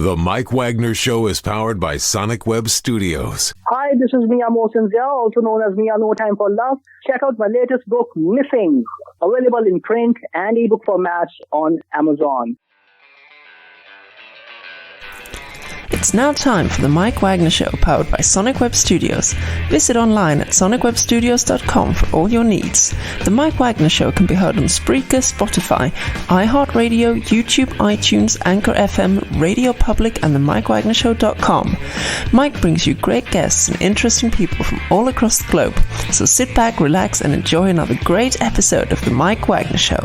The Mike Wagner Show is powered by Sonic Web Studios. Hi, this is Mia Mosinzia, also known as Mia No Time for Love. Check out my latest book, Missing, available in print and ebook formats on Amazon. It's now time for the Mike Wagner Show, powered by Sonic Web Studios. Visit online at sonicwebstudios.com for all your needs. The Mike Wagner Show can be heard on Spreaker, Spotify, iHeartRadio, YouTube, iTunes, Anchor FM, Radio Public, and the MikeWagnerShow.com. Mike brings you great guests and interesting people from all across the globe. So sit back, relax, and enjoy another great episode of the Mike Wagner Show.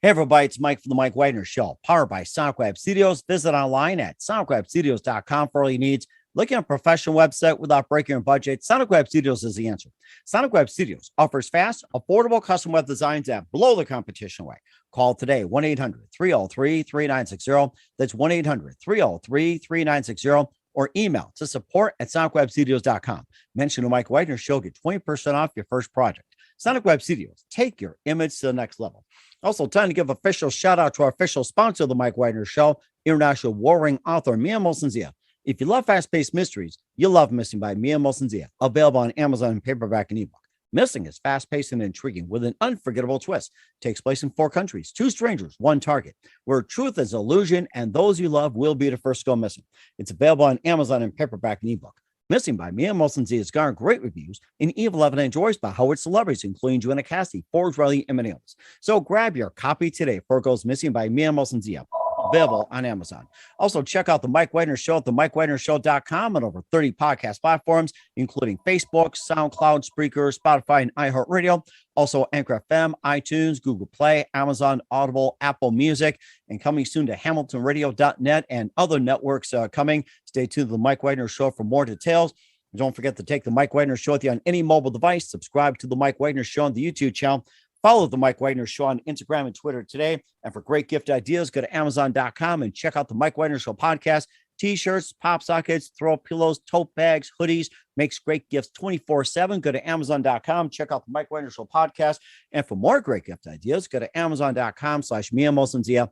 Hey everybody, it's Mike from the Mike Wagner Show, powered by Sonic Web Studios. Visit online at sonicwebstudios.com for all your needs. Looking at a professional website without breaking your budget, Sonic Web Studios is the answer. Sonic Web Studios offers fast, affordable custom web designs that blow the competition away. Call today, 1-800-303-3960. That's 1-800-303-3960. Or email to support@sonicwebstudios.com. Mention the Mike Wagner Show, get 20% off your first project. Sonic Web Studios, take your image to the next level. Also, time to give official shout out to our official sponsor of the Mike Wagner Show, international warring author Mia Mosinzia. If you love fast-paced mysteries, you'll love Missing by Mia Mosinzia, available on Amazon in paperback and ebook. Missing is fast-paced and intriguing with an unforgettable twist. Takes place in 4 countries, 2 strangers, 1 target, where truth is illusion and those you love will be the first to go missing. It's available on Amazon in paperback and ebook. Missing by Mia Mosinzia has garnered great reviews, and Eve Levin enjoys by Howard celebrities, including Joanna Cassidy, Forbes, Riley, and many others. So grab your copy today before it goes missing by Mia Mosinzia. Available on Amazon. Also, check out the Mike Wagner Show at themikewagnershow.com and over 30 podcast platforms, including Facebook, SoundCloud, Spreaker, Spotify, and iHeartRadio. Also, Anchor FM, iTunes, Google Play, Amazon, Audible, Apple Music, and coming soon to HamiltonRadio.net and other networks coming. Stay tuned to the Mike Wagner Show for more details. Don't forget to take the Mike Wagner Show with you on any mobile device. Subscribe to the Mike Wagner Show on the YouTube channel. Follow the Mike Wagner Show on Instagram and Twitter today. And for great gift ideas, go to Amazon.com and check out the Mike Wagner Show podcast. T-shirts, pop sockets, throw pillows, tote bags, hoodies, makes great gifts 24/7. Go to Amazon.com, check out the Mike Wagner Show podcast. And for more great gift ideas, go to Amazon.com/Mia Mosinzia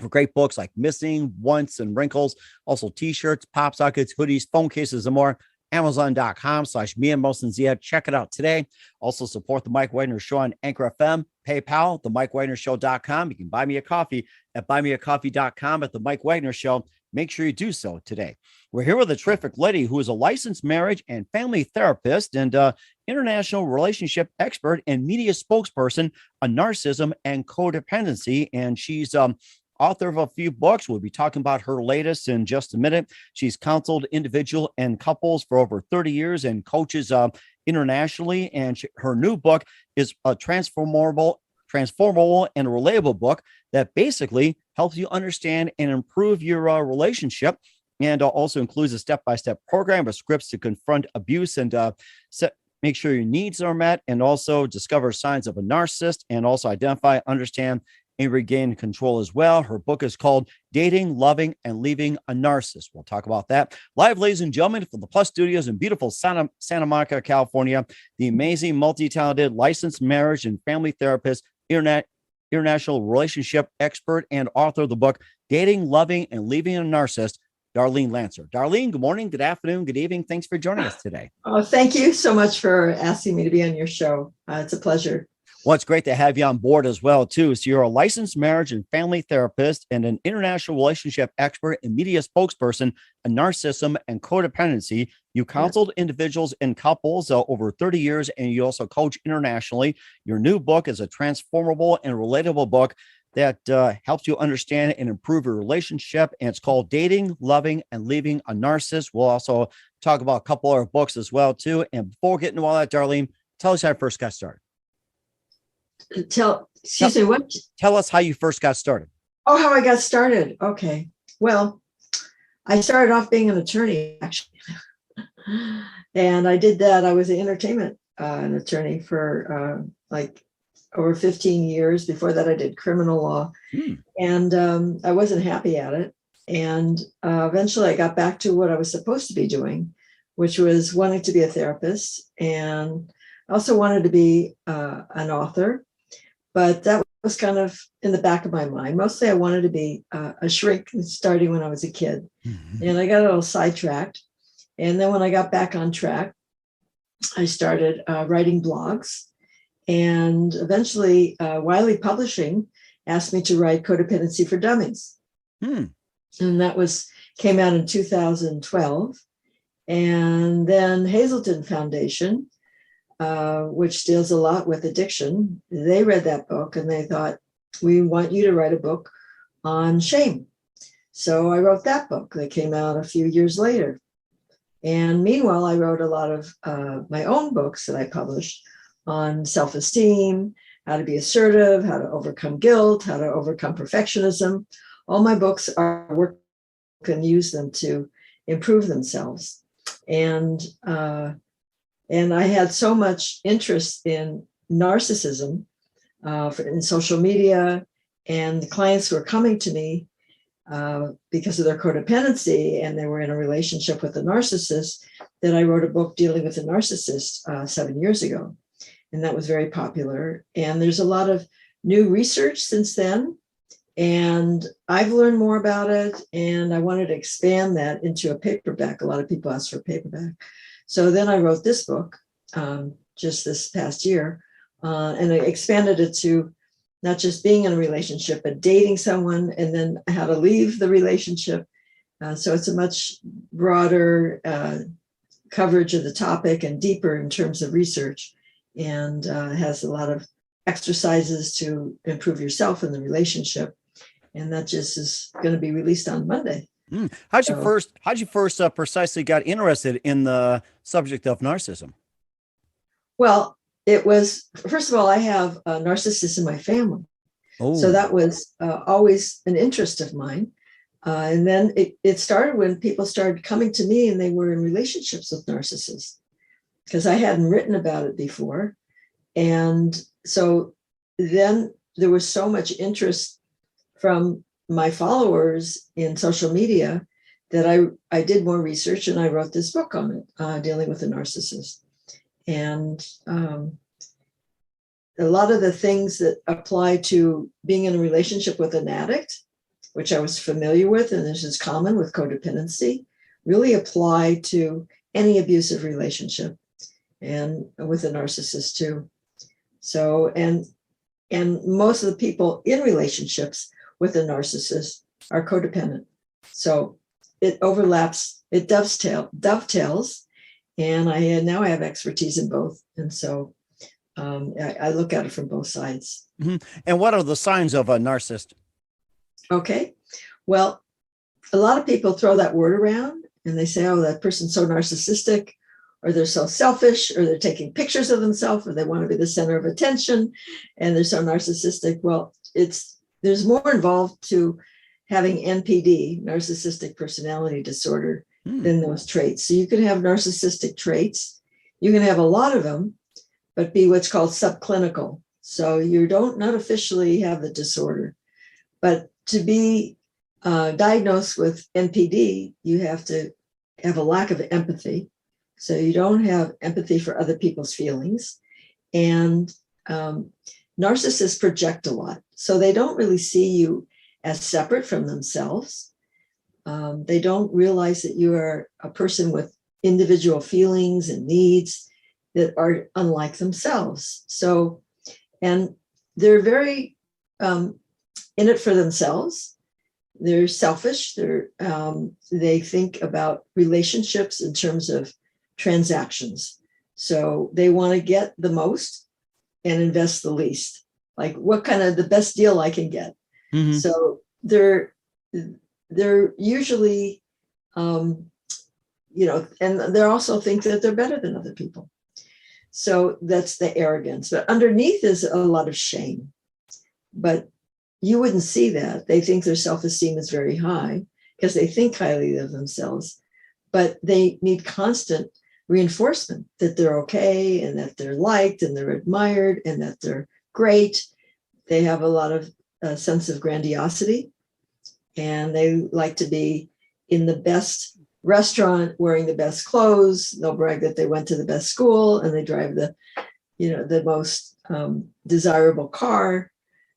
for great books like Missing, Once, and Wrinkles. Also T-shirts, pop sockets, hoodies, phone cases, and more. Amazon.com/Mia Mosinzia. Check it out today. Also support the Mike Wagner Show on Anchor FM, PayPal, themikewagnershow.com. You can buy me a coffee at buymeacoffee.com at the Mike Wagner Show. Make sure you do so today. We're here with a terrific lady who is a licensed marriage and family therapist and international relationship expert and media spokesperson on narcissism and codependency. And she's author of a few books. We'll be talking about her latest in just a minute. She's counseled individual and couples for over 30 years and coaches internationally. And her new book is a transformable and relatable book that basically helps you understand and improve your relationship, and also includes a step-by-step program with scripts to confront abuse and make sure your needs are met, and also discover signs of a narcissist, and also identify, understand, and regain control as well. Her book is called Dating, Loving, and Leaving a Narcissist. We'll talk about that. Live, ladies and gentlemen, from the Plus Studios in beautiful Santa Monica, California, the amazing, multi-talented, licensed marriage and family therapist, international relationship expert, and author of the book Dating, Loving, and Leaving a Narcissist, Darlene Lancer. Darlene, good morning, good afternoon, good evening. Thanks for joining us today. Oh, thank you so much for asking me to be on your show. It's a pleasure. Well, it's great to have you on board as well, too. So you're a licensed marriage and family therapist and an international relationship expert and media spokesperson on narcissism and codependency. You counseled individuals and couples over 30 years, and you also coach internationally. Your new book is a transformable and relatable book that helps you understand and improve your relationship. And it's called Dating, Loving, and Leaving a Narcissist. We'll also talk about a couple other books as well, too. And before we get into all that, Darlene, tell us how you first got started. Excuse me, what? Tell us how you first got started. Oh, how I got started. Okay. Well, I started off being an attorney, actually. And I did that. I was an attorney for like over 15 years. Before that, I did criminal law. And I wasn't happy at it. And eventually I got back to what I was supposed to be doing, which was wanting to be a therapist. And I also wanted to be an author, but that was kind of in the back of my mind. Mostly I wanted to be a shrink starting when I was a kid. And I got a little sidetracked. And then when I got back on track, I started writing blogs. And eventually Wiley Publishing asked me to write Codependency for Dummies. And that came out in 2012. And then Hazelden Foundation, which deals a lot with addiction, they read that book and they thought, we want you to write a book on shame. So I wrote that book that came out a few years later. And meanwhile, I wrote a lot of my own books that I published on self-esteem, how to be assertive, how to overcome guilt, how to overcome perfectionism. All my books are work can use them to improve themselves. And I had so much interest in narcissism in social media, and the clients were coming to me because of their codependency, and they were in a relationship with a narcissist, that I wrote a book dealing with a narcissist 7 years ago. And that was very popular. And there's a lot of new research since then. And I've learned more about it. And I wanted to expand that into a paperback. A lot of people ask for a paperback. So then I wrote this book just this past year. And I expanded it to not just being in a relationship, but dating someone and then how to leave the relationship. So it's a much broader coverage of the topic and deeper in terms of research, and has a lot of exercises to improve yourself in the relationship. And that just is going to be released on Monday. How'd you first precisely got interested in the subject of narcissism? Well, it was, first of all, I have a narcissist in my family. So that was always an interest of mine. And then it started when people started coming to me and they were in relationships with narcissists, because I hadn't written about it before. And so then there was so much interest from my followers in social media that I did more research and I wrote this book on it, dealing with a narcissist. And a lot of the things that apply to being in a relationship with an addict, which I was familiar with, and this is common with codependency, really apply to any abusive relationship and with a narcissist too. So, and most of the people in relationships with a narcissist are codependent. So it overlaps, it dovetails, and now I have expertise in both. And so I look at it from both sides. And what are the signs of a narcissist? Okay. Well, a lot of people throw that word around and they say, oh, that person's so narcissistic, or they're so selfish, or they're taking pictures of themselves, or they want to be the center of attention, and they're so narcissistic. Well, there's more involved to having NPD, narcissistic personality disorder, than those traits. So you can have narcissistic traits. You can have a lot of them, but be what's called subclinical. So you not officially have the disorder, but to be diagnosed with NPD, you have to have a lack of empathy. So you don't have empathy for other people's feelings. And narcissists project a lot. So they don't really see you as separate from themselves. They don't realize that you are a person with individual feelings and needs that are unlike themselves. So, and they're very in it for themselves. They're selfish. They think about relationships in terms of transactions. So they want to get the most and invest the least. Like, what kind of the best deal I can get. So they're usually, and they also think that they're better than other people. So that's the arrogance. But underneath is a lot of shame. But you wouldn't see that. They think their self-esteem is very high because they think highly of themselves, but they need constant reinforcement that they're okay and that they're liked and they're admired and that they're great. They have a lot of sense of grandiosity, and they like to be in the best restaurant, wearing the best clothes. They'll brag that they went to the best school and they drive the the most desirable car.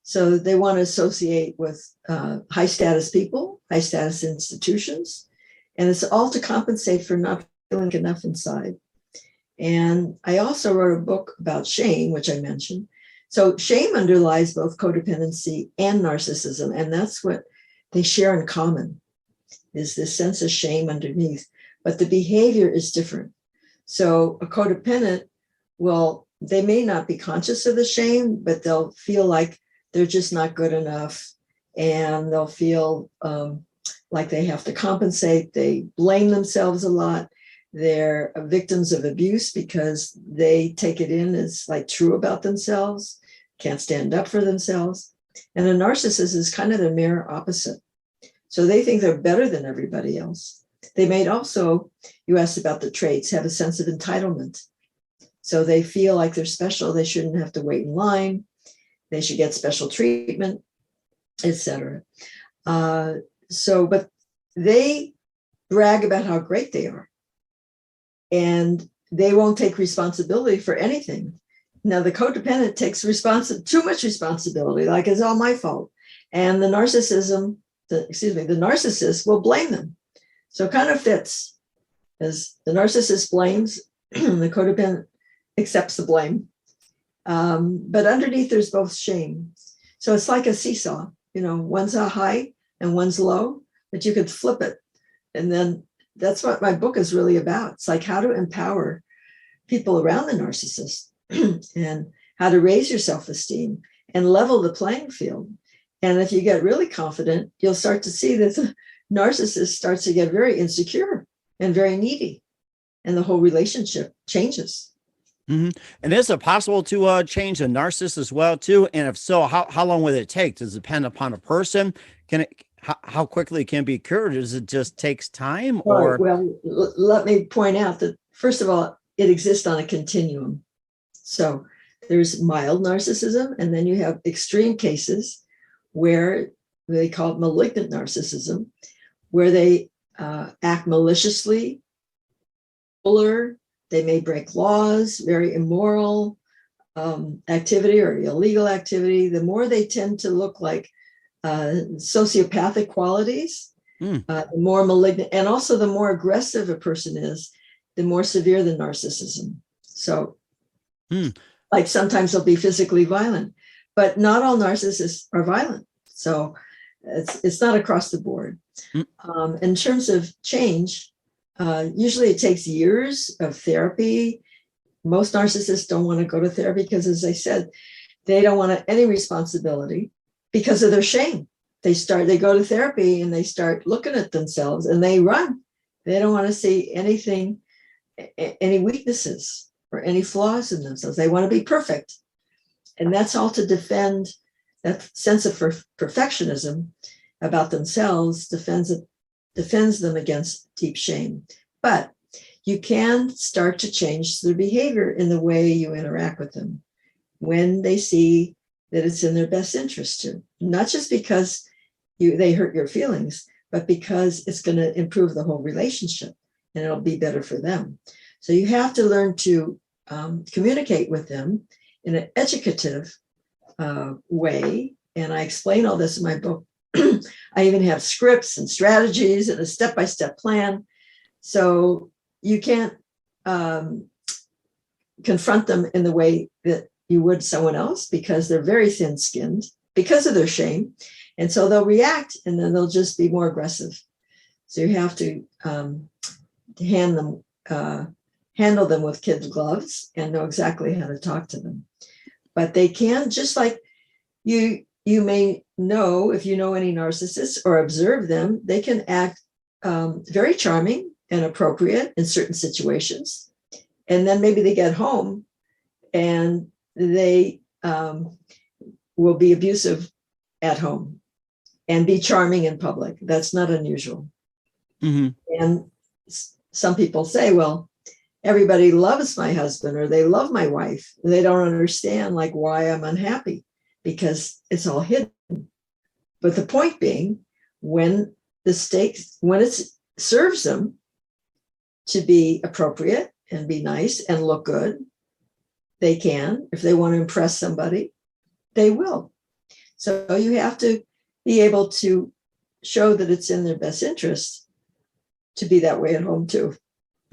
So they want to associate with high status people, high status institutions. And it's all to compensate for not feeling enough inside. And I also wrote a book about shame, which I mentioned. So shame underlies both codependency and narcissism. And that's what they share in common, is this sense of shame underneath. But the behavior is different. So a codependent they may not be conscious of the shame, but they'll feel like they're just not good enough. And they'll feel like they have to compensate. They blame themselves a lot. They're victims of abuse because they take it in as like true about themselves, can't stand up for themselves. And a narcissist is kind of the mirror opposite. So they think they're better than everybody else. They may also, you asked about the traits, have a sense of entitlement. So they feel like they're special. They shouldn't have to wait in line. They should get special treatment, etc. But they brag about how great they are. And they won't take responsibility for anything. Now, the codependent takes too much responsibility, like it's all my fault. And the narcissist will blame them. So it kind of fits, as the narcissist blames, the codependent accepts the blame. But underneath, there's both shame. So it's like a seesaw, one's a high and one's low, but you could flip it. And then that's what my book is really about. It's like how to empower people around the narcissist and how to raise your self-esteem and level the playing field. And if you get really confident, you'll start to see that the narcissist starts to get very insecure and very needy, and the whole relationship changes. Mm-hmm. And is it possible to change a narcissist as well, too? And if so, how long will it take? Does it depend upon a person? How quickly it can be cured? Does it just takes time? Or let me point out that, first of all, it exists on a continuum. So there's mild narcissism, and then you have extreme cases where they call it malignant narcissism, where they act maliciously, they may break laws, very immoral activity or illegal activity. The more they tend to look like sociopathic qualities, the more malignant, and also the more aggressive a person is, the more severe the narcissism. So like sometimes they'll be physically violent, but not all narcissists are violent. So it's not across the board. In terms of change, usually it takes years of therapy. Most narcissists don't want to go to therapy because, as I said, they don't want any responsibility because of their shame. They go to therapy and they start looking at themselves and they run. They don't want to see anything, any weaknesses or any flaws in themselves. They want to be perfect. And that's all to defend that sense of perfectionism about themselves, defends them against deep shame. But you can start to change their behavior in the way you interact with them when they see that it's in their best interest to, not just because they hurt your feelings, but because it's going to improve the whole relationship and it'll be better for them. So you have to learn to communicate with them in an educative way. And I explain all this in my book. I even have scripts and strategies and a step-by-step plan. So you can't confront them in the way that you would someone else because they're very thin-skinned because of their shame. And so they'll react and then they'll just be more aggressive. So you have to handle them with kid gloves and know exactly how to talk to them. But they can, just like you may know, if you know any narcissists or observe them, they can act very charming and appropriate in certain situations. And then maybe they get home and they will be abusive at home and be charming in public. That's not unusual. Mm-hmm. And some people say, well, everybody loves my husband or they love my wife. They don't understand like why I'm unhappy because it's all hidden. But the point being, when it serves them to be appropriate and be nice and look good, they can. If they want to impress somebody, they will. So you have to be able to show that it's in their best interest to be that way at home too.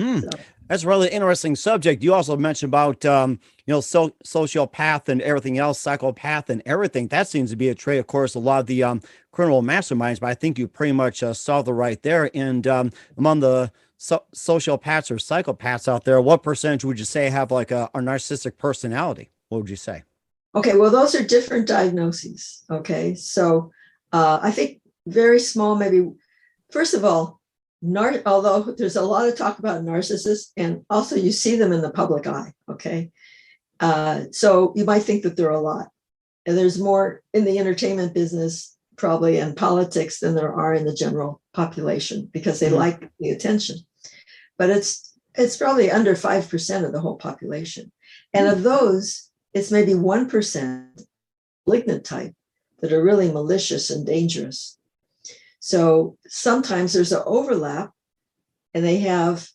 So. That's a really interesting subject. You also mentioned about, sociopath and everything else, psychopath and everything. That seems to be a trait, of course, a lot of the criminal masterminds, but I think you pretty much saw the right there. And among the sociopaths or psychopaths out there, what percentage would you say have like a narcissistic personality? What would you say? Okay, well, those are different diagnoses. Okay, so I think very small, maybe, first of all, although there's a lot of talk about narcissists, and also you see them in the public eye, okay? So you might think that there are a lot. And there's more in the entertainment business, probably, and politics than there are in the general population because they like the attention. But it's probably under 5% of the whole population. And of those, it's maybe 1% malignant type that are really malicious and dangerous. So sometimes there's an overlap, and they have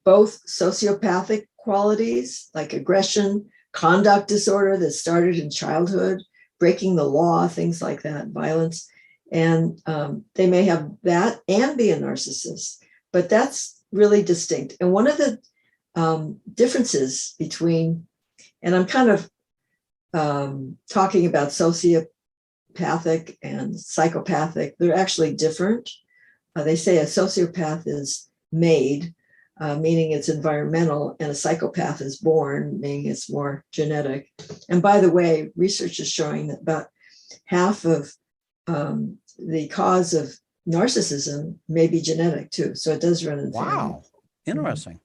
both sociopathic qualities like aggression, conduct disorder that started in childhood, breaking the law, things like that, violence. And they may have that and be a narcissist, but that's really distinct. And one of the differences between, and I'm kind of talking about sociopathic and psychopathic, they're actually different. They say a sociopath is made, meaning it's environmental, and a psychopath is born, meaning it's more genetic. And by the way, research is showing that about half of the cause of narcissism may be genetic too. So it does run in the family. Wow, interesting.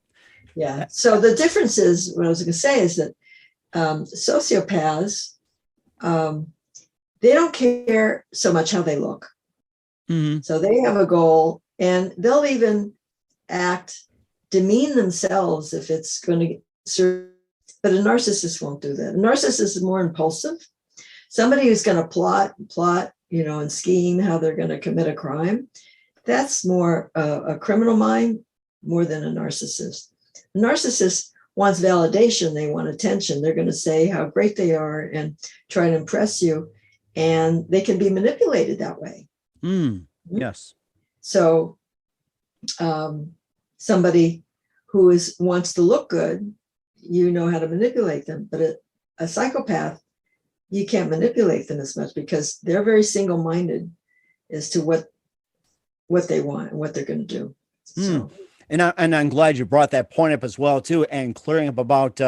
Yeah. So the difference is, what I was going to say is that sociopaths, they don't care so much how they look. So they have a goal, and they'll even demean themselves if it's going to serve. But a narcissist won't do that. A narcissist is more impulsive. Somebody who's going to plot, and scheme how they're going to commit a crime. That's more a criminal mind more than a narcissist. A narcissist wants validation. They want attention. They're going to say how great they are and try to impress you. And they can be manipulated that way. Yes. So somebody who wants to look good, you know how to manipulate them. But a psychopath, you can't manipulate them as much because they're very single-minded as to what they want and what they're going to do. So. And I'm glad you brought that point up as well, too, and clearing up about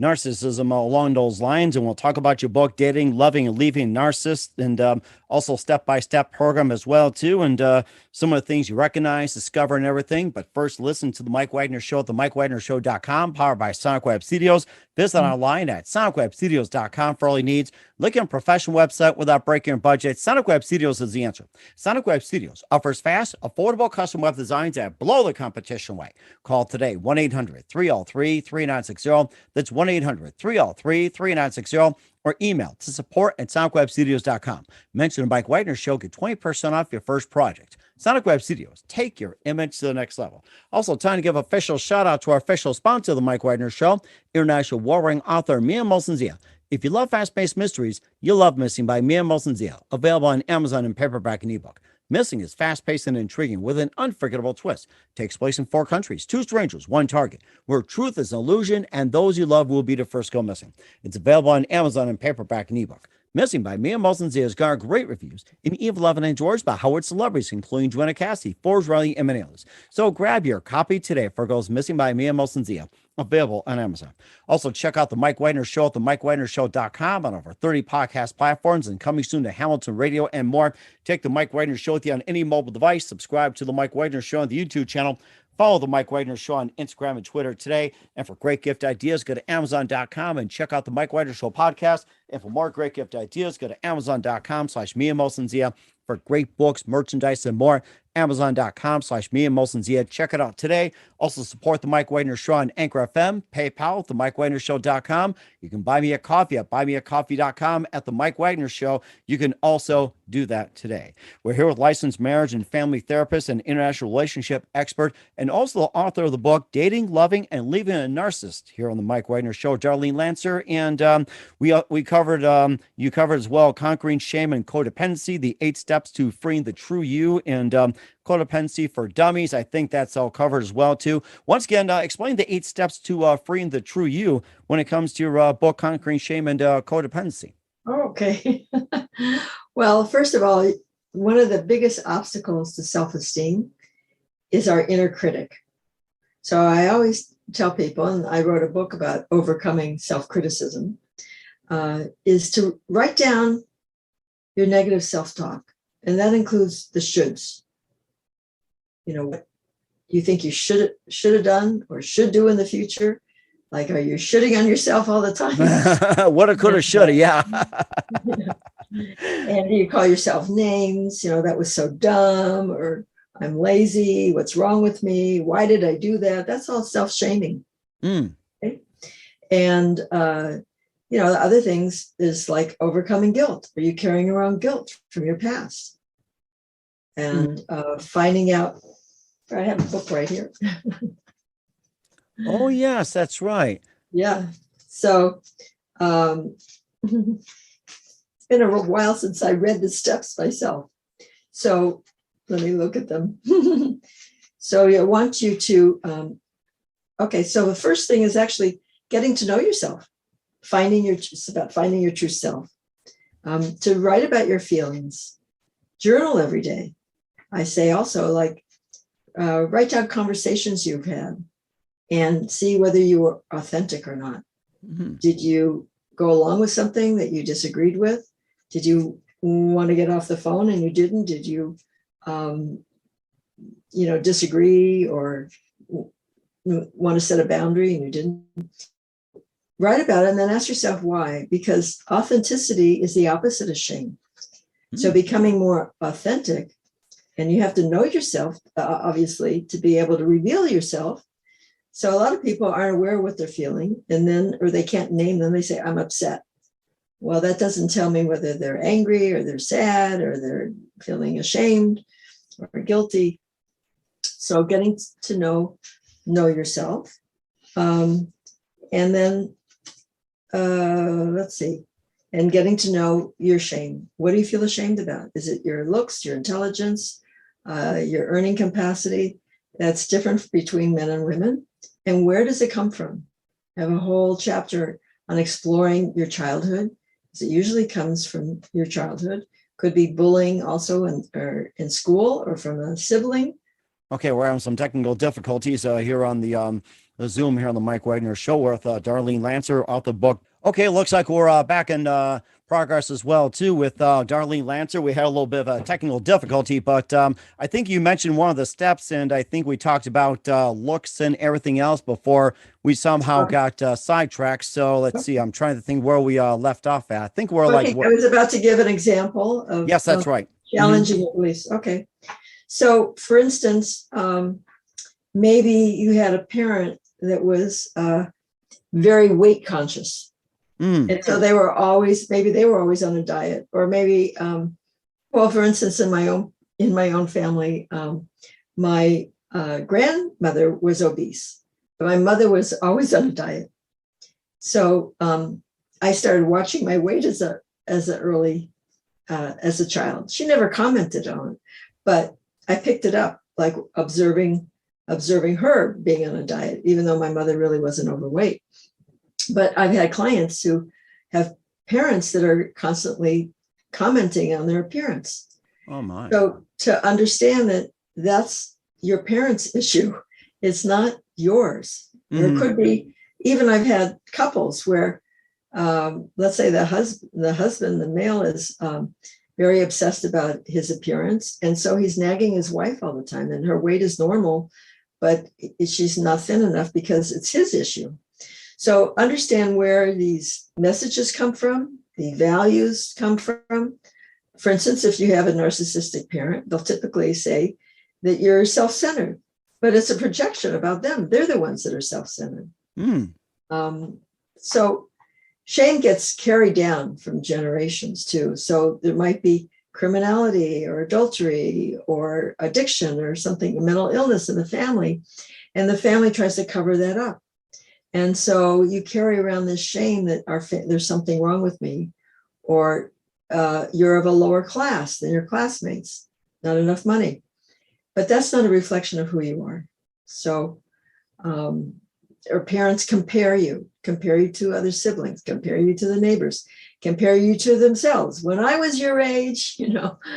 narcissism along those lines. And we'll talk about your book, Dating, Loving, and Leaving Narcissist, and also step-by-step program as well, too, and some of the things you recognize, discover, and everything. But first, listen to The Mike Wagner Show at themikewagnershow.com, powered by Sonic Web Studios. Visit online at sonicwebstudios.com for all your needs. Look at a professional website without breaking your budget. Sonic Web Studios is the answer. Sonic Web Studios offers fast, affordable custom web designs that blow the competition away. Call today, 1-800-303-3960. That's 1-800-303-3960. Or email to support@sonicwebstudios.com. Mention the Mike Wagner Show, get 20% off your first project. Sonic Web Studios, take your image to the next level. Also, time to give official shout out to our official sponsor of the Mike Wagner Show, international warring author Mia Molson-Zia. If you love fast-paced mysteries, you'll love Missing by Mia Molson-Zia, available on Amazon in paperback and ebook. Missing is fast-paced and intriguing with an unforgettable twist. Takes place in 4 countries, 2 strangers, 1 target, where truth is an illusion and those you love will be the first go missing. It's available on Amazon in paperback and ebook. Missing by Mia Molson-Zia has garnered great reviews and even loved and enjoyed by Howard celebrities, including Joanna Cassidy, Forbes Riley, and many others. So grab your copy today for Girls Missing by Mia Molson-Zia, available on Amazon. Also, check out The Mike Wagner Show at themikewagnershow.com on over 30 podcast platforms and coming soon to Hamilton Radio and more. Take The Mike Wagner Show with you on any mobile device. Subscribe to The Mike Wagner Show on the YouTube channel. Follow The Mike Wagner Show on Instagram and Twitter today. And for great gift ideas, go to Amazon.com and check out The Mike Wagner Show podcast. And for more great gift ideas, go to Amazon.com/Mia Molson-Zia for great books, merchandise, and more. Amazon.com/me and Molson Zia. Check it out today. Also support the Mike Wagner Show on Anchor FM, PayPal, themikewagnershow.com. You can buy me a coffee at buymeacoffee.com at the Mike Wagner Show. You can also do that today. We're here with licensed marriage and family therapist and international relationship expert, and also the author of the book, Dating, Loving, and Leaving a Narcissist, here on the Mike Wagner Show, Darlene Lancer. And we covered, you covered as well, conquering shame and codependency, the 8 steps to freeing the true you, and codependency for dummies. I think that's all covered as well too. Once again, explain the 8 steps to freeing the true you when it comes to your book, Conquering Shame and Codependency. Okay. Well, first of all, one of the biggest obstacles to self-esteem is our inner critic. So I always tell people, and I wrote a book about overcoming self-criticism, is to write down your negative self-talk. And that includes the shoulds. You know, what you think you should have done or should do in the future. Like, are you shitting on yourself all the time? What coulda, shoulda, yeah. And you call yourself names, that was so dumb, or I'm lazy, what's wrong with me? Why did I do that? That's all self-shaming. Okay? And, the other things is like overcoming guilt. Are you carrying around guilt from your past? And finding out, I have a book right here. Oh, yes, that's right. Yeah. So it's been a while since I read the steps myself. So let me look at them. So I want you to, so the first thing is actually getting to know yourself, it's about finding your true self, to write about your feelings, journal every day. I say also, write down conversations you've had and see whether you were authentic or not. Mm-hmm. Did you go along with something that you disagreed with? Did you want to get off the phone and you didn't? Did you, disagree or want to set a boundary and you didn't? Write about it and then ask yourself why, because authenticity is the opposite of shame. Mm-hmm. So becoming more authentic, and you have to know yourself, obviously, to be able to reveal yourself. So a lot of people aren't aware of what they're feeling, or they can't name them. They say, I'm upset. Well, that doesn't tell me whether they're angry or they're sad or they're feeling ashamed or guilty. So getting to know yourself. And then, and getting to know your shame. What do you feel ashamed about? Is it your looks, your intelligence, your earning capacity? That's different between men and women. And where does it come from? I have a whole chapter on exploring your childhood, because it usually comes from your childhood. Could be bullying also in school or from a sibling. Okay, we're having some technical difficulties here on the Zoom here on the Mike Wagner Show with Darlene Lancer, author of the book. Okay, looks like we're back in progress as well, too, with Darlene Lancer. We had a little bit of a technical difficulty, but I think you mentioned one of the steps, and I think we talked about looks and everything else before we somehow got sidetracked. So let's see. I'm trying to think where we left off at. I think we're I was about to give an example of. Yes, that's right. Challenging at least. Okay. So, for instance, maybe you had a parent that was very weight conscious. And so they were always on a diet, or maybe, for instance, in my own family, my grandmother was obese, but my mother was always on a diet. So I started watching my weight as a child. She never commented on it, but I picked it up, like observing her being on a diet, even though my mother really wasn't overweight. But I've had clients who have parents that are constantly commenting on their appearance. Oh my! So to understand that that's your parents' issue, it's not yours. Mm-hmm. Or it could be. Even I've had couples where, let's say the husband, the male, is very obsessed about his appearance, and so he's nagging his wife all the time, and her weight is normal, but she's not thin enough because it's his issue. So understand where these messages come from, the values come from. For instance, if you have a narcissistic parent, they'll typically say, that you're self-centered, but it's a projection about them. They're the ones that are self-centered. So shame gets carried down from generations too. So there might be criminality or adultery or addiction or something, mental illness in the family, and the family tries to cover that up. And so you carry around this shame that there's something wrong with me, or you're of a lower class than your classmates, not enough money. But that's not a reflection of who you are. So, or parents compare you to other siblings, compare you to the neighbors, compare you to themselves. When I was your age,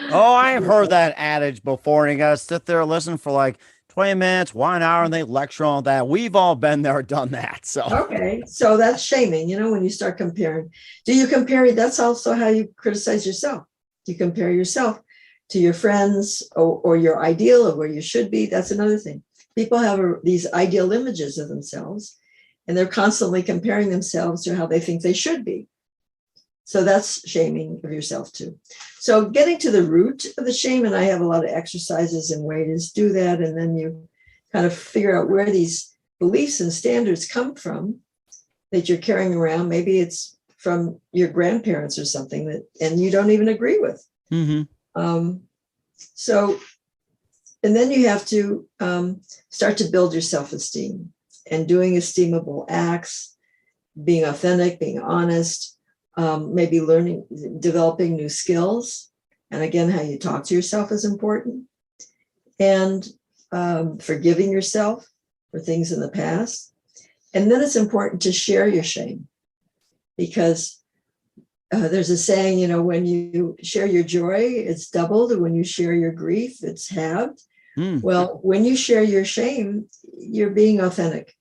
Oh, I have heard that adage before, and you got to sit there and listen for like 20 minutes, 1 hour, and they lecture on that. We've all been there, done that. So okay, so that's shaming, when you start comparing. Do you compare? That's also how you criticize yourself. You compare yourself to your friends or your ideal of where you should be. That's another thing. People have these ideal images of themselves, and they're constantly comparing themselves to how they think they should be. So that's shaming of yourself too. So getting to the root of the shame, and I have a lot of exercises and ways to do that. And then you kind of figure out where these beliefs and standards come from that you're carrying around. Maybe it's from your grandparents or something and you don't even agree with. And then you have to start to build your self-esteem and doing esteemable acts, being authentic, being honest, maybe developing new skills. And again, how you talk to yourself is important. And forgiving yourself for things in the past. And then it's important to share your shame, because there's a saying, when you share your joy, it's doubled. And when you share your grief, it's halved. Well, when you share your shame, you're being authentic.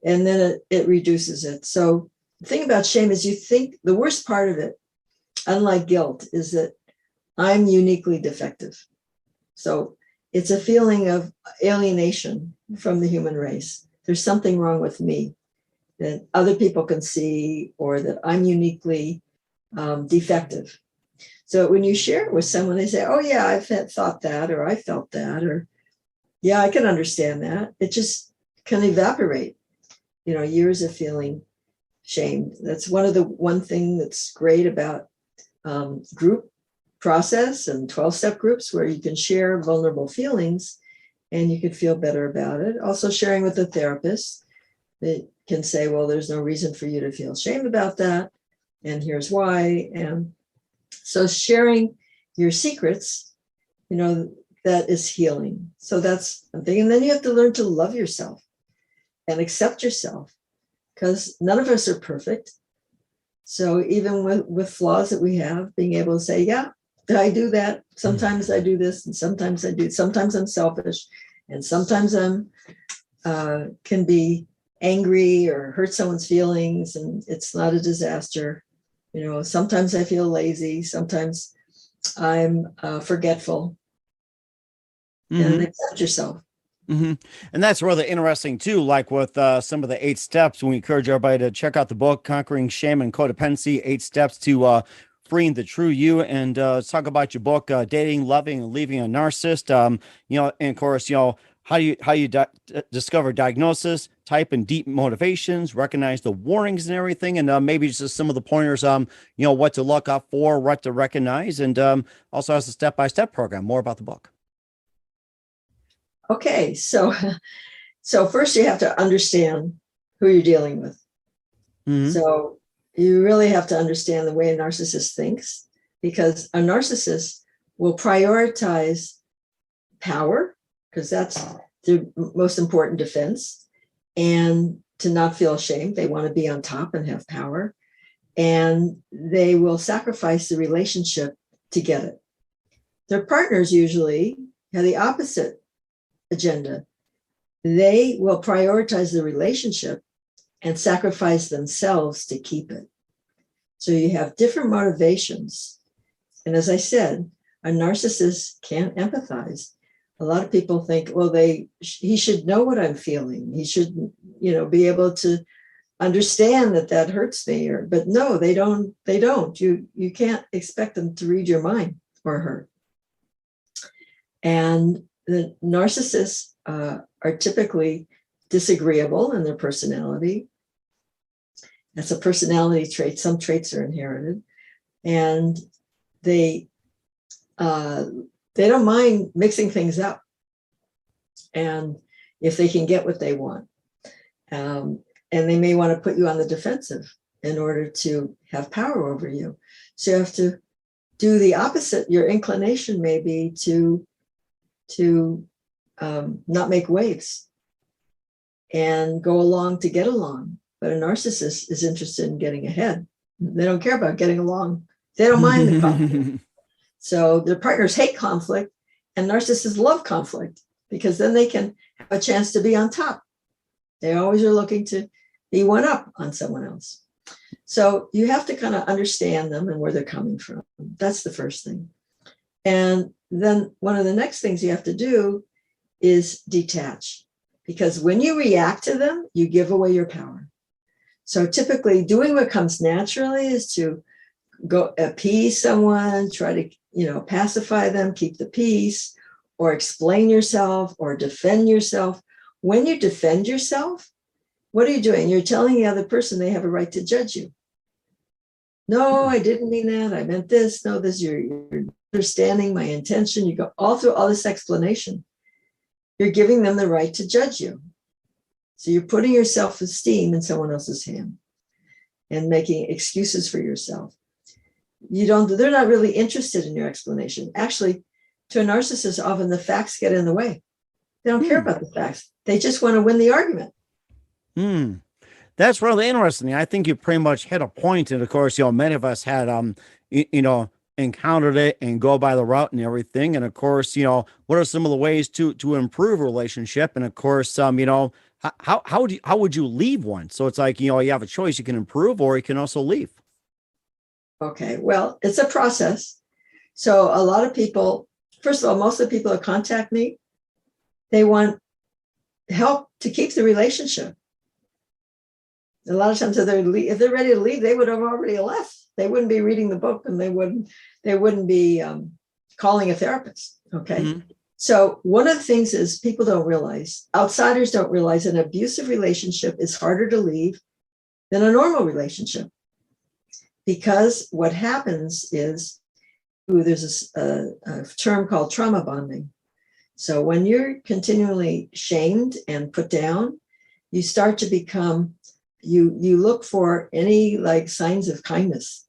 And then it reduces it. So the thing about shame is you think the worst part of it, unlike guilt, is that I'm uniquely defective. So it's a feeling of alienation from the human race. There's something wrong with me that other people can see, or that I'm uniquely defective. So when you share it with someone, they say, oh yeah, I've thought that, or I felt that, or yeah, I can understand that. It just can evaporate, years of feeling shame. That's one thing that's great about group process and 12-step groups, where you can share vulnerable feelings and you can feel better about it. Also sharing with a therapist that can say, well, there's no reason for you to feel shame about that, and here's why. And so sharing your secrets, that is healing. So that's one thing. And then you have to learn to love yourself and accept yourself, because none of us are perfect. So even with flaws that we have, being able to say, yeah, I do that. Sometimes I do this, and sometimes I do. Sometimes I'm selfish, and sometimes I'm can be angry or hurt someone's feelings, and it's not a disaster. Sometimes I feel lazy. Sometimes I'm forgetful. And accept yourself. And that's really interesting too. Like with some of the 8 steps, we encourage everybody to check out the book, Conquering Shame and Codependency: 8 Steps to Freeing the True You. And let's talk about your book, Dating, Loving, and Leaving a Narcissist. And of course, how you discover diagnosis, type and deep motivations, recognize the warnings and everything, and maybe just some of the pointers, what to look up for, what to recognize, and also has a step-by-step program. More about the book. Okay, so first you have to understand who you're dealing with. So you really have to understand the way a narcissist thinks, because a narcissist will prioritize power, because that's their most important defense, and to not feel ashamed. They want to be on top and have power, and they will sacrifice the relationship to get it. Their partners usually have the opposite agenda. They will prioritize the relationship and sacrifice themselves to keep it. So you have different motivations. And as I said, a narcissist can't empathize. A lot of people think, well, he should know what I'm feeling. He should, be able to understand that hurts me. But no, they don't. You can't expect them to read your mind or her. And the narcissists are typically disagreeable in their personality. That's a personality trait. Some traits are inherited, and they don't mind mixing things up, and if they can get what they want, and they may want to put you on the defensive in order to have power over you. So you have to do the opposite. Your inclination may be to not make waves and go along to get along. But a narcissist is interested in getting ahead. They don't care about getting along. They don't mind the conflict. So their partners hate conflict, and narcissists love conflict because then they can have a chance to be on top. They always are looking to be one up on someone else. So you have to kind of understand them and where they're coming from. That's the first thing. And then one of the next things you have to do is detach, because when you react to them, you give away your power. So typically doing what comes naturally is to go appease someone, try to, pacify them, keep the peace, or explain yourself or defend yourself. When you defend yourself, what are you doing? You're telling the other person they have a right to judge you. No, I didn't mean that. I meant this. No, this, you're understanding my intention. You go all through all this explanation. You're giving them the right to judge you. So you're putting your self-esteem in someone else's hand and making excuses for yourself. They're not really interested in your explanation. Actually, to a narcissist, often the facts get in the way. They don't care about the facts. They just want to win the argument. That's really interesting. I think you pretty much hit a point. And of course, many of us had, encountered it and go by the route and everything. And of course, what are some of the ways to improve a relationship? And of course, how would you leave one? So it's like, you have a choice. You can improve, or you can also leave. Okay, well, it's a process. So a lot of people, first of all, most of the people that contact me, they want help to keep the relationship. A lot of times if they're ready to leave, they would have already left. They wouldn't be reading the book, and they wouldn't be calling a therapist. Okay. Mm-hmm. So one of the things is people don't realize, outsiders don't realize, an abusive relationship is harder to leave than a normal relationship. Because what happens is, there's a term called trauma bonding. So when you're continually shamed and put down, you start to become, you look for any signs of kindness,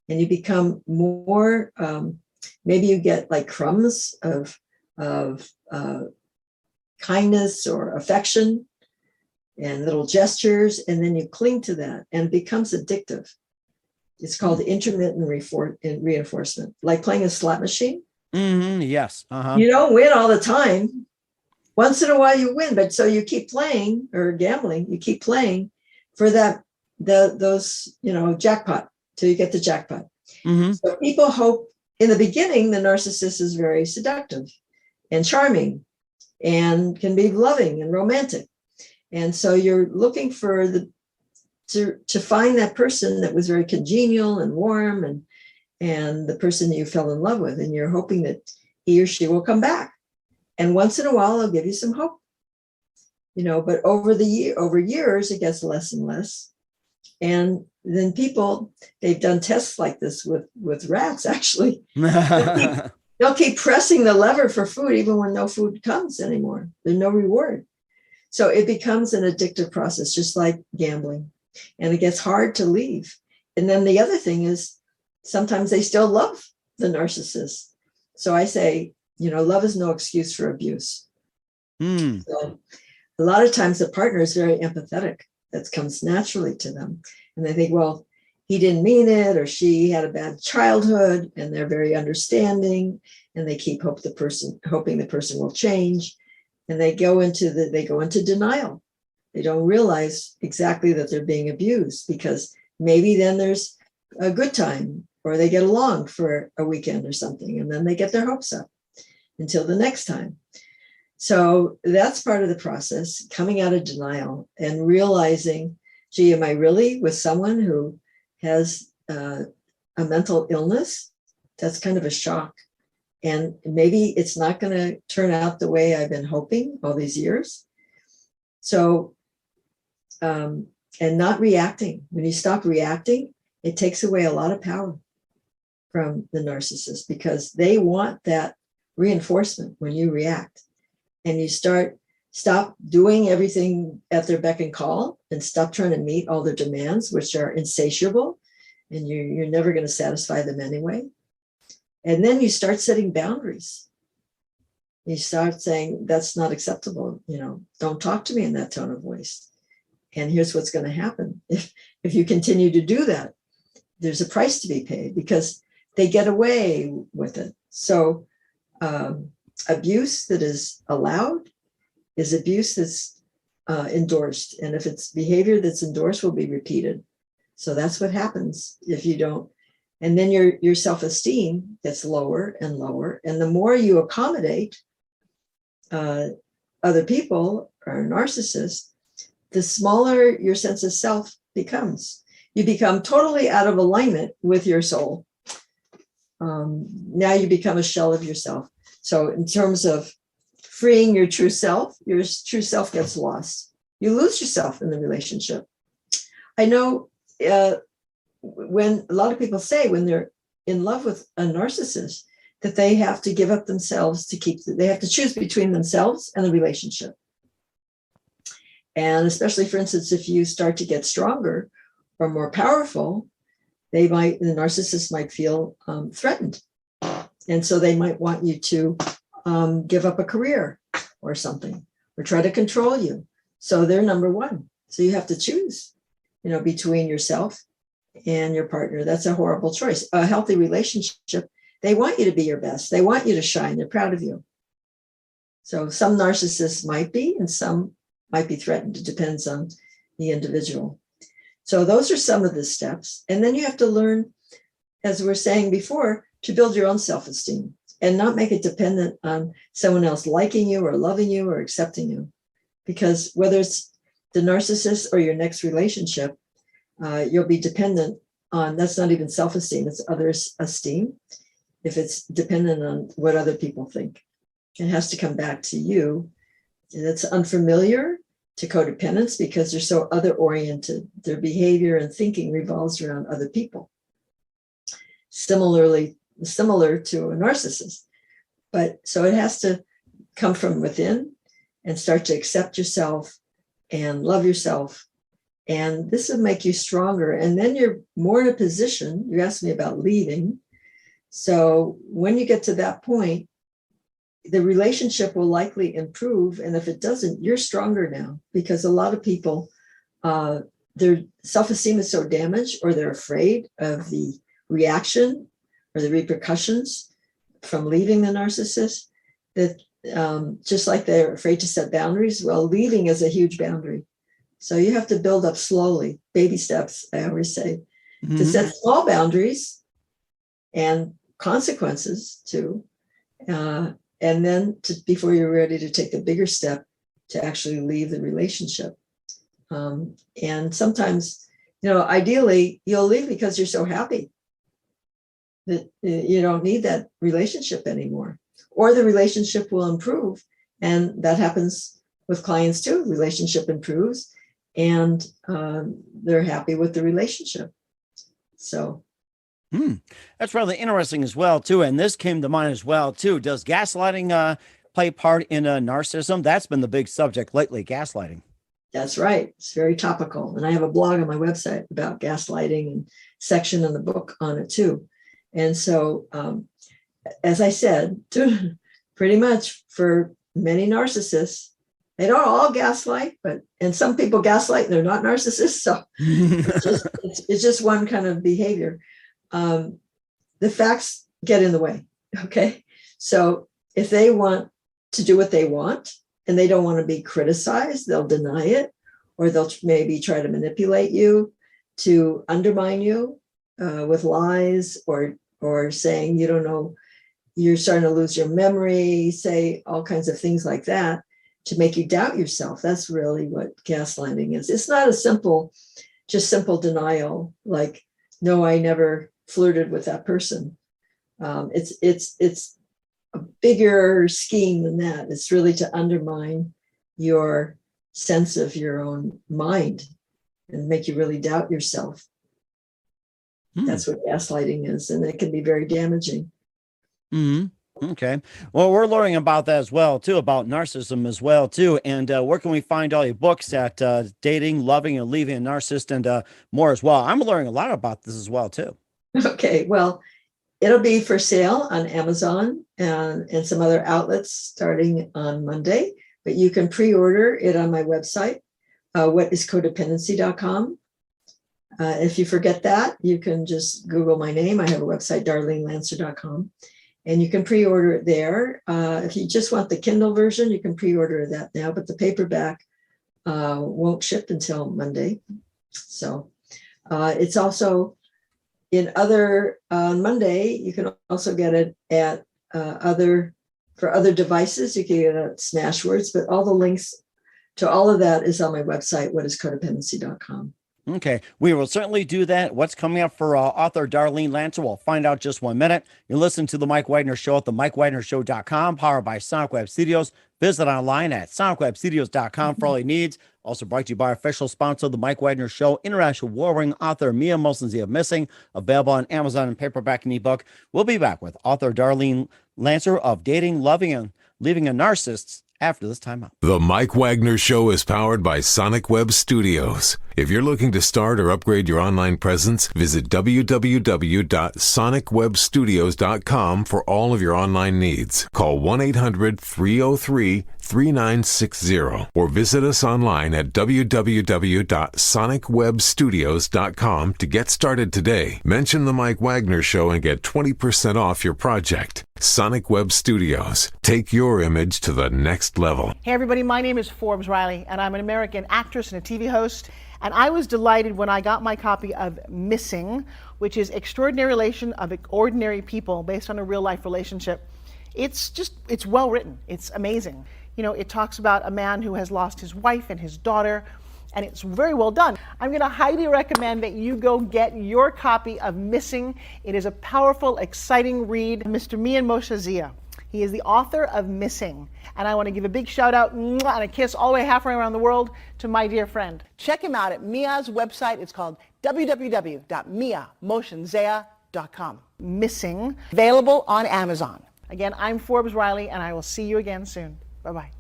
and you become more, maybe you get crumbs of kindness or affection and little gestures, and then you cling to that, and it becomes addictive. It's called intermittent reinforcement, like playing a slot machine. Mm-hmm, yes. Uh-huh. You don't win all the time. Once in a while you win, but so you keep playing, or gambling, you keep playing for those jackpot till you get the jackpot. Mm-hmm. So people hope in the beginning the narcissist is very seductive and charming and can be loving and romantic. And so you're looking for to find that person that was very congenial and warm and the person that you fell in love with, and you're hoping that he or she will come back. And once in a while, they'll give you some hope, but over years, it gets less and less. And then they've done tests like this with rats, actually. They'll keep pressing the lever for food, even when no food comes anymore. There's no reward. So it becomes an addictive process, just like gambling. And it gets hard to leave. And then the other thing is, sometimes they still love the narcissist. So I say, love is no excuse for abuse. So a lot of times the partner is very empathetic. That comes naturally to them. And they think, well, he didn't mean it, or she had a bad childhood, and they're very understanding, and they keep hoping the person will change. And they go into denial. They don't realize exactly that they're being abused, because maybe then there's a good time, or they get along for a weekend or something, and then they get their hopes up until the next time. So that's part of the process, coming out of denial and realizing, gee, am I really with someone who has a mental illness? That's kind of a shock. And maybe it's not going to turn out the way I've been hoping all these years. So, and not reacting. When you stop reacting, it takes away a lot of power from the narcissist, because they want that reinforcement when you react. And you stop doing everything at their beck and call, and stop trying to meet all their demands, which are insatiable, and you're never going to satisfy them anyway. And then you start setting boundaries. You start saying, that's not acceptable. Don't talk to me in that tone of voice. And here's what's going to happen. If you continue to do that, there's a price to be paid, because they get away with it. So abuse that is allowed is abuse that's endorsed. And if it's behavior that's endorsed, will be repeated. So that's what happens if you don't. And then your self-esteem gets lower and lower. And the more you accommodate other people or narcissists, the smaller your sense of self becomes. You become totally out of alignment with your soul. Now you become a shell of yourself. So in terms of freeing your true self gets lost. You lose yourself in the relationship. I know when a lot of people say when they're in love with a narcissist, that they have to give up themselves they have to choose between themselves and the relationship. And especially, for instance, if you start to get stronger or more powerful, the narcissist might feel threatened. And so they might want you to give up a career or something, or try to control you. So they're number one. So you have to choose, between yourself and your partner. That's a horrible choice. A healthy relationship, they want you to be your best. They want you to shine. They're proud of you. So some narcissists might be, and some might be threatened. It depends on the individual. So those are some of the steps. And then you have to learn, as we were saying before, to build your own self-esteem and not make it dependent on someone else liking you or loving you or accepting you. Because whether it's the narcissist or your next relationship, you'll be dependent on, that's not even self-esteem, it's others' esteem. If it's dependent on what other people think, it has to come back to you. That's unfamiliar to codependents because they're so other-oriented. Their behavior and thinking revolves around other people. Similar to a narcissist. But so it has to come from within and start to accept yourself and love yourself. And this will make you stronger. And then you're more in a position, you asked me about leaving. So when you get to that point, the relationship will likely improve. And if it doesn't, you're stronger now, because a lot of people, their self-esteem is so damaged, or they're afraid of the reaction or the repercussions from leaving the narcissist, that just like they're afraid to set boundaries, well, leaving is a huge boundary. So you have to build up slowly, baby steps, I always say, to set small boundaries and consequences too. And then before you're ready to take the bigger step to actually leave the relationship. And sometimes, ideally you'll leave because you're so happy that you don't need that relationship anymore, or the relationship will improve. And that happens with clients too. Relationship improves and they're happy with the relationship. So. That's rather interesting as well, too. And this came to mind as well, too. Does gaslighting play a part in narcissism? That's been the big subject lately, gaslighting. That's right. It's very topical. And I have a blog on my website about gaslighting and section in the book on it, too. And so, as I said, pretty much for many narcissists, they don't all gaslight, and some people gaslight and they're not narcissists. So it's just one kind of behavior. The facts get in the way. Okay. So if they want to do what they want and they don't want to be criticized, they'll deny it, or they'll maybe try to manipulate you to undermine you with lies, or saying, you don't know, you're starting to lose your memory, say all kinds of things like that to make you doubt yourself. That's really what gaslighting is. It's not a simple denial, like, no, I never flirted with that person. It's a bigger scheme than that. It's really to undermine your sense of your own mind and make you really doubt yourself. That's what gaslighting is, and it can be very damaging. Okay. Well, we're learning about that as well, too, about narcissism as well, too. And where can we find all your books at Dating, Loving, and Leaving a Narcissist, and more as well? I'm learning a lot about this as well, too. Okay. Well, it'll be for sale on Amazon and some other outlets starting on Monday, but you can pre-order it on my website, whatiscodependency.com. If you forget that, you can just Google my name. I have a website, darlenelancer.com. And you can pre-order it there. If you just want the Kindle version, you can pre-order that now, but the paperback won't ship until Monday. So it's also in other, on Monday, you can also get it at other devices. You can get it at Smashwords, but all the links to all of that is on my website, whatiscodependency.com. Okay, we will certainly do that. What's coming up for author Darlene Lancer, we'll find out just 1 minute. You listen to The Mike Wagner Show at themikewagnershow.com, powered by Sonic Web Studios. Visit online at sonicwebstudios.com for all your needs. Also brought to you by our official sponsor, The Mike Wagner Show, international war-ring author Mia Molson's of Missing, available on Amazon and paperback and ebook. We'll be back with author Darlene Lancer of Dating, Loving, and Leaving a Narcissist after this time out. The Mike Wagner Show is powered by Sonic Web Studios. If you're looking to start or upgrade your online presence, visit www.sonicwebstudios.com for all of your online needs. Call 1-800-303-3960 or visit us online at www.sonicwebstudios.com to get started today. Mention The Mike Wagner Show and get 20% off your project. Sonic Web Studios. Take your image to the next level. Hey everybody, my name is Forbes Riley and I'm an American actress and a TV host. And I was delighted when I got my copy of Missing, which is Extraordinary Relation of Ordinary People based on a real life relationship. It's well written. It's amazing. You know, it talks about a man who has lost his wife and his daughter, and it's very well done. I'm going to highly recommend that you go get your copy of Missing. It is a powerful, exciting read. Mr. Mian Moshe Zia. He is the author of Missing. And I want to give a big shout out and a kiss all the way halfway around the world to my dear friend. Check him out at Mia's website. It's called www.miamoshenzea.com. Missing, available on Amazon. Again, I'm Forbes Riley, and I will see you again soon. Bye-bye.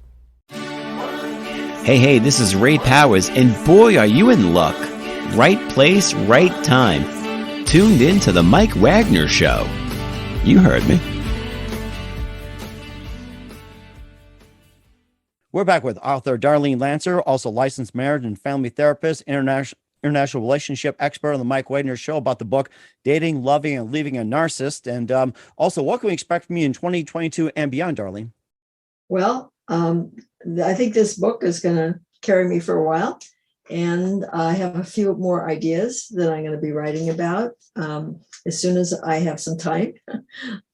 Hey, this is Ray Powers, and boy, are you in luck. Right place, right time. Tuned in to The Mike Wagner Show. You heard me. We're back with author Darlene Lancer, also licensed marriage and family therapist, international relationship expert on The Mike Wagner Show, about the book Dating, Loving, and Leaving a Narcissist. And also, what can we expect from you in 2022 and beyond, Darlene? Well, I think this book is going to carry me for a while. And I have a few more ideas that I'm going to be writing about as soon as I have some time. I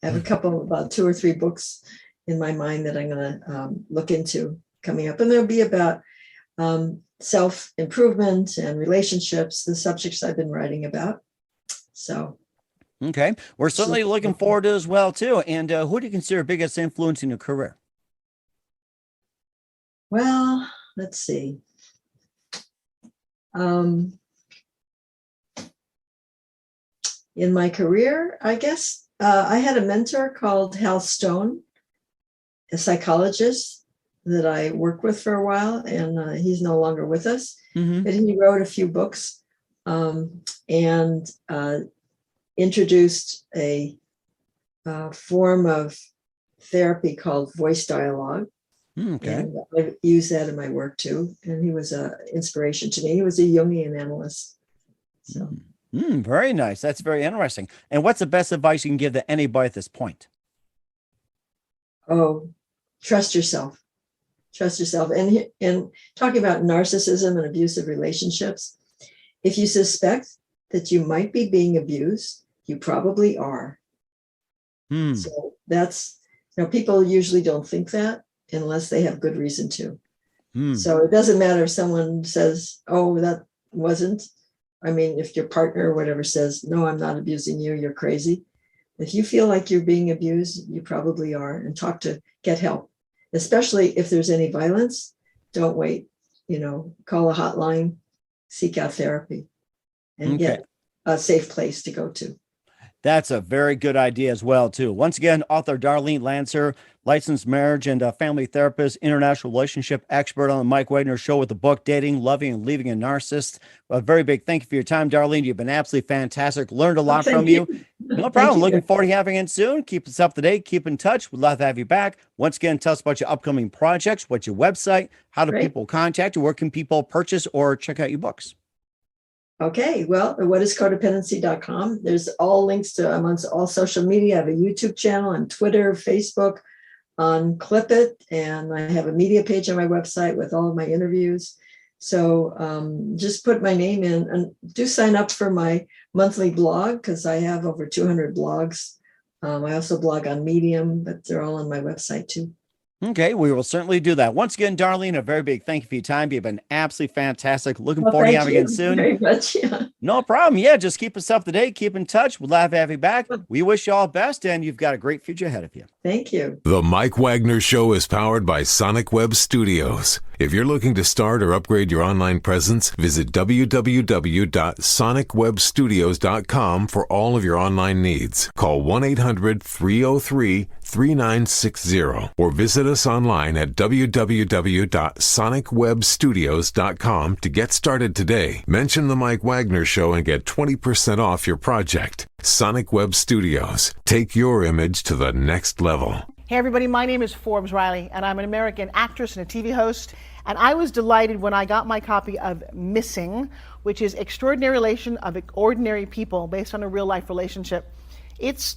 have a couple, about 2 or 3 books in my mind that I'm going to look into coming up. And they'll be about self-improvement and relationships, the subjects I've been writing about. So. Okay. We're certainly looking forward to it as well, too. And who do you consider biggest influence in your career? Well, let's see. In my career, I guess I had a mentor called Hal Stone, a psychologist that I worked with for a while, and he's no longer with us. Mm-hmm. But he wrote a few books and introduced a form of therapy called voice dialogue. Okay. And I use that in my work too. And he was an inspiration to me. He was a Jungian analyst. So. Very nice. That's very interesting. And what's the best advice you can give to anybody at this point? Oh, trust yourself. Trust yourself. And talking about narcissism and abusive relationships, if you suspect that you might be being abused, you probably are. So that's, people usually don't think that unless they have good reason to. So it doesn't matter if someone says, oh, that wasn't. I mean, if your partner or whatever says, no, I'm not abusing you, you're crazy. If you feel like you're being abused, you probably are, and get help, especially if there's any violence. Don't wait, call a hotline, seek out therapy, and get a safe place to go to. That's a very good idea as well, too. Once again, author Darlene Lancer, licensed marriage and family therapist, international relationship expert on the Mike Wagner Show with the book Dating, Loving, and Leaving a Narcissist. A very big thank you for your time, Darlene. You've been absolutely fantastic. Learned a lot from you. No problem. Looking forward to having you in soon. Keep us up to date. Keep in touch. We'd love to have you back. Once again, tell us about your upcoming projects. What's your website? How do people contact you? Where can people purchase or check out your books? Okay, well, what is codependency.com? There's all links to, I'm on all social media. I have a YouTube channel on Twitter, Facebook, on Clip It, and I have a media page on my website with all of my interviews. So just put my name in, and do sign up for my monthly blog, because I have over 200 blogs. I also blog on Medium, but they're all on my website too. Okay, we will certainly do that. Once again, Darlene, a very big thank you for your time. You've been absolutely fantastic. Looking forward to having you again soon. Very much, yeah. No problem. Yeah, just keep us up to date. Keep in touch. We'd love to have you back. We wish you all the best, and you've got a great future ahead of you. Thank you. The Mike Wagner Show is powered by Sonic Web Studios. If you're looking to start or upgrade your online presence, visit www.sonicwebstudios.com for all of your online needs. Call 1-800-303-3960 or visit us online at www.sonicwebstudios.com to get started today. Mention the Mike Wagner Show and get 20% off your project. Sonic Web Studios. Take your image to the next level. Hey everybody, my name is Forbes Riley, and I'm an American actress and a TV host. And I was delighted when I got my copy of Missing, which is Extraordinary Relation of Ordinary People based on a real life relationship. It's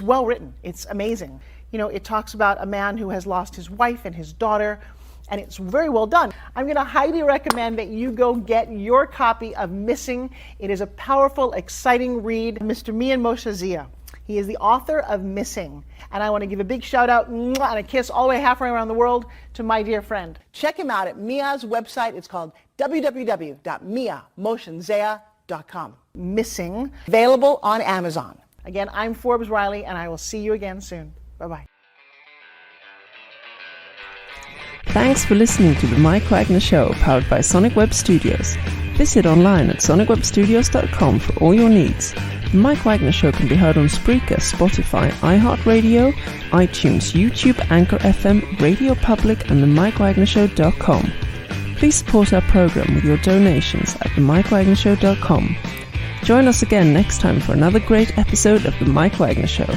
well written. It's amazing. It talks about a man who has lost his wife and his daughter, and it's very well done. I'm going to highly recommend that you go get your copy of Missing. It is a powerful, exciting read. Mr. Mian Moshe Zia. He is the author of Missing. And I want to give a big shout out and a kiss all the way halfway around the world to my dear friend. Check him out at Mia's website. It's called www.miamoshenzea.com. Missing, available on Amazon. Again, I'm Forbes Riley, and I will see you again soon. Bye-bye. Thanks for listening to the Mike Wagner Show, powered by Sonic Web Studios. Visit online at sonicwebstudios.com for all your needs. The Mike Wagner Show can be heard on Spreaker, Spotify, iHeartRadio, iTunes, YouTube, Anchor FM, Radio Public, and themikewagnershow.com. Please support our program with your donations at themikewagnershow.com. Join us again next time for another great episode of The Mike Wagner Show.